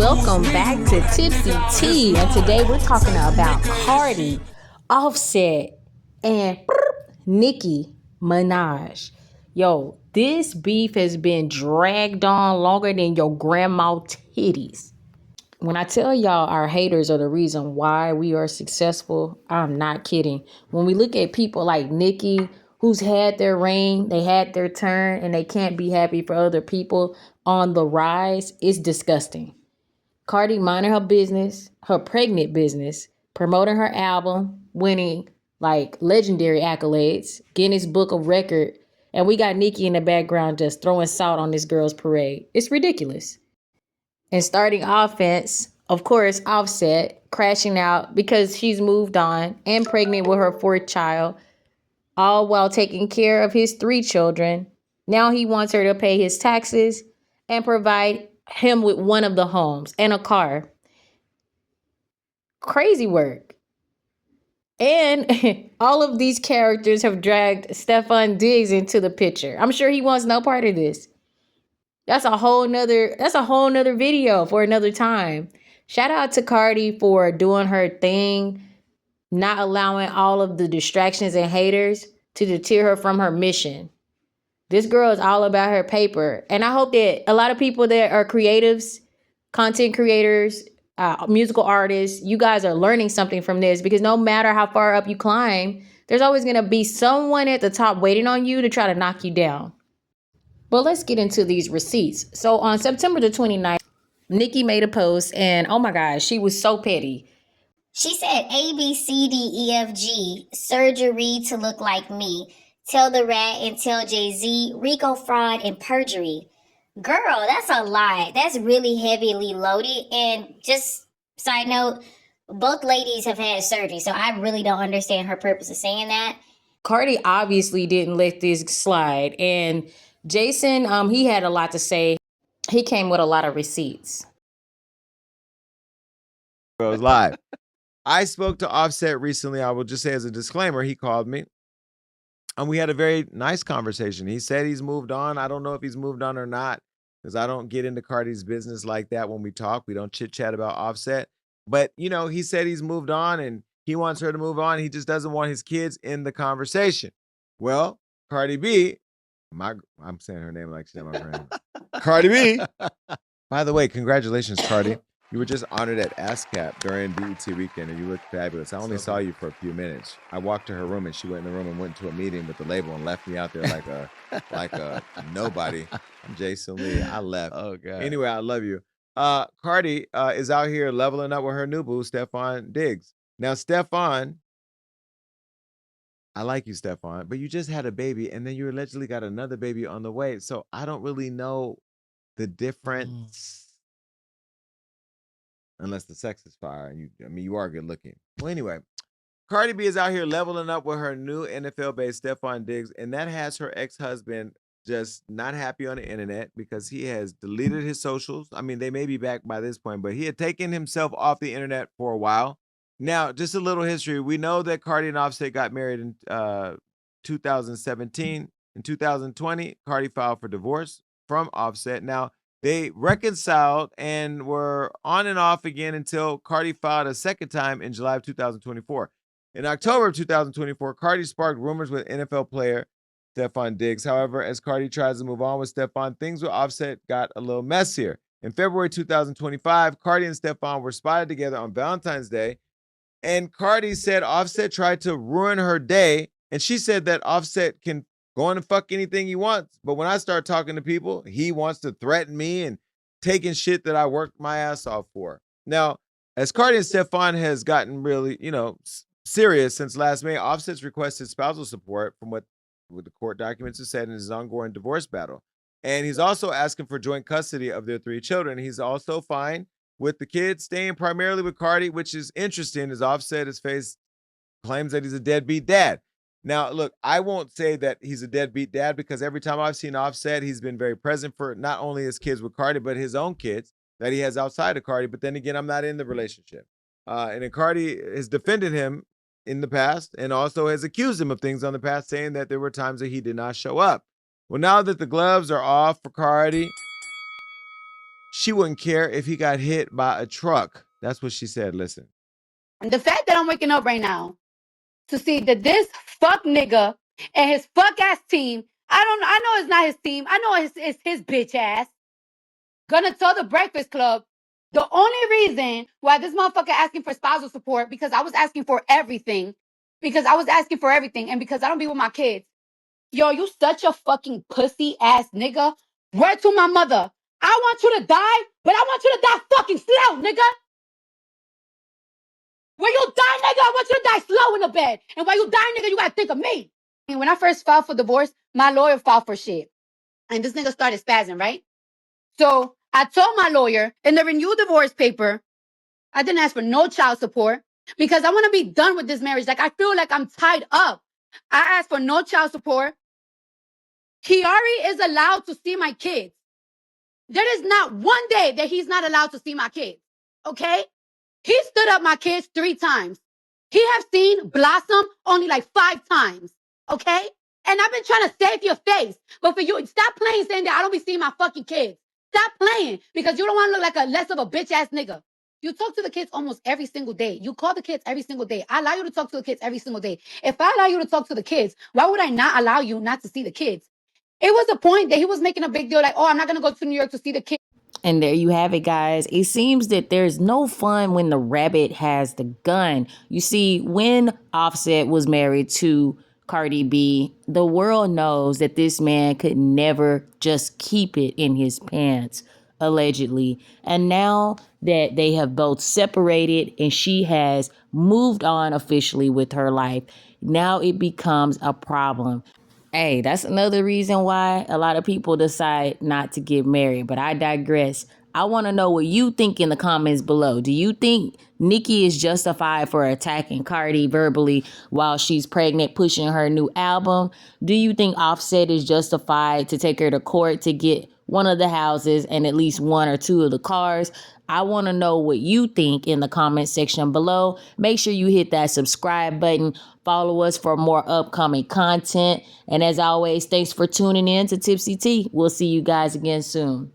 welcome back to Tipsy Tea. And today we're talking about Cardi, Offset, and Nicki Minaj. Yo, this beef has been dragged on longer than your grandma titties. When I tell y'all our haters are the reason why we are successful, I'm not kidding. When we look at people like Nicki, who's had their reign, they had their turn, and they can't be happy for other people on the rise, it's disgusting. Cardi minding her business, her pregnant business, promoting her album, winning like legendary accolades, Guinness Book of Record, and we got Nicki in the background just throwing salt on this girl's parade. It's ridiculous. And starting offense, of course, Offset crashing out because she's moved on and pregnant with her fourth child, all while taking care of his three children. Now he wants her to pay his taxes and provide him with one of the homes and a car. Crazy work. And all of these characters have dragged Stefon Diggs into the picture. I'm sure he wants no part of this. That's a whole nother video for another time. Shout out to Cardi for doing her thing, not allowing all of the distractions and haters to deter her from her mission. This girl is all about her paper. And I hope that a lot of people that are creatives, content creators, musical artists, you guys are learning something from this, because no matter how far up you climb, there's always going to be someone at the top waiting on you to try to knock you down. But let's get into these receipts. So on September the 29th, Nicki made a post, and oh my gosh, she was so petty. She said A, B, C, D, E, F, G, surgery to look like me. Tell the rat and tell Jay-Z, Rico fraud and perjury. Girl, that's a lot. That's really heavily loaded. And just side note, both ladies have had surgery, so I really don't understand her purpose of saying that. Cardi obviously didn't let this slide. And Jason, he had a lot to say. He came with a lot of receipts. Goes live. I spoke to Offset recently. I will just say as a disclaimer, he called me and we had a very nice conversation. He said he's moved on. I don't know if he's moved on or not, because I don't get into Cardi's business like that when we talk. We don't chit chat about Offset. But, you know, he said he's moved on and he wants her to move on. He just doesn't want his kids in the conversation. Well, Cardi B, I'm saying her name like she's not my friend. Cardi B. By the way, congratulations, Cardi. You were just honored at ASCAP during BET weekend, and you looked fabulous. I only saw you for a few minutes. I walked to her room, and she went in the room and went to a meeting with the label and left me out there like a nobody. I'm Jason Lee. I left. Oh God. Anyway, I love you. Cardi is out here leveling up with her new boo, Stefon Diggs. Now, Stefon, I like you, Stefon, but you just had a baby, and then you allegedly got another baby on the way. So I don't really know the difference. Unless the sex is fire, and you are good looking. Well, anyway, Cardi B is out here leveling up with her new NFL-based Stefon Diggs, and that has her ex-husband just not happy on the internet because he has deleted his socials. I mean, they may be back by this point, but he had taken himself off the internet for a while. Now, just a little history. We know that Cardi and Offset got married in 2017. In 2020, Cardi filed for divorce from Offset. Now, they reconciled and were on and off again until Cardi filed a second time in July of 2024. In October of 2024, Cardi sparked rumors with NFL player Stefon Diggs. However, as Cardi tries to move on with Stefon, things with Offset got a little messier. In February 2025, Cardi and Stefon were spotted together on Valentine's Day, and Cardi said Offset tried to ruin her day, and she said that Offset can go on and fuck anything he wants. But when I start talking to people, he wants to threaten me and taking shit that I worked my ass off for. Now, as Cardi and Stefon has gotten really, serious since last May, Offset's requested spousal support from what the court documents have said in his ongoing divorce battle. And he's also asking for joint custody of their three children. He's also fine with the kids staying primarily with Cardi, which is interesting, as Offset has faced claims that he's a deadbeat dad. Now, look, I won't say that he's a deadbeat dad, because every time I've seen Offset, he's been very present for not only his kids with Cardi, but his own kids that he has outside of Cardi. But then again, I'm not in the relationship. And then Cardi has defended him in the past and also has accused him of things on the past, saying that there were times that he did not show up. Well, now that the gloves are off for Cardi, she wouldn't care if he got hit by a truck. That's what she said. Listen. And the fact that I'm waking up right now to see that this fuck nigga and his fuck ass team, I know it's not his team. I know it's his bitch ass. Gonna tell the Breakfast Club the only reason why this motherfucker asking for spousal support because I was asking for everything. Because I was asking for everything and because I don't be with my kids. Yo, you such a fucking pussy ass nigga. Word to my mother. I want you to die, but I want you to die fucking slow, nigga. When you die, nigga, I want you to die slow in the bed. And while you die, nigga, you gotta think of me. And when I first filed for divorce, my lawyer filed for shit. And this nigga started spazzing, right? So I told my lawyer in the renewed divorce paper, I didn't ask for no child support because I want to be done with this marriage. Like, I feel like I'm tied up. I asked for no child support. Kiari is allowed to see my kids. There is not one day that he's not allowed to see my kids. Okay? He stood up my kids 3 times. He have seen Blossom only like 5 times. Okay? And I've been trying to save your face. But for you, stop playing saying that I don't be seeing my fucking kids. Stop playing because you don't want to look like a less of a bitch ass nigga. You talk to the kids almost every single day. You call the kids every single day. I allow you to talk to the kids every single day. If I allow you to talk to the kids, why would I not allow you not to see the kids? It was a point that he was making a big deal like, oh, I'm not going to go to New York to see the kids. And there you have it, guys. It seems that there's no fun when the rabbit has the gun. You see, when Offset was married to Cardi B, the world knows that this man could never just keep it in his pants, allegedly. And now that they have both separated and she has moved on officially with her life, now it becomes a problem. Hey, that's another reason why a lot of people decide not to get married. But I digress. I want to know what you think in the comments below. Do you think Nicki is justified for attacking Cardi verbally while she's pregnant, pushing her new album? Do you think Offset is justified to take her to court to get one of the houses and at least 1 or 2 of the cars? I want to know what you think in the comment section below. Make sure you hit that subscribe button. Follow us for more upcoming content. And as always, thanks for tuning in to Tipsy Tea. We'll see you guys again soon.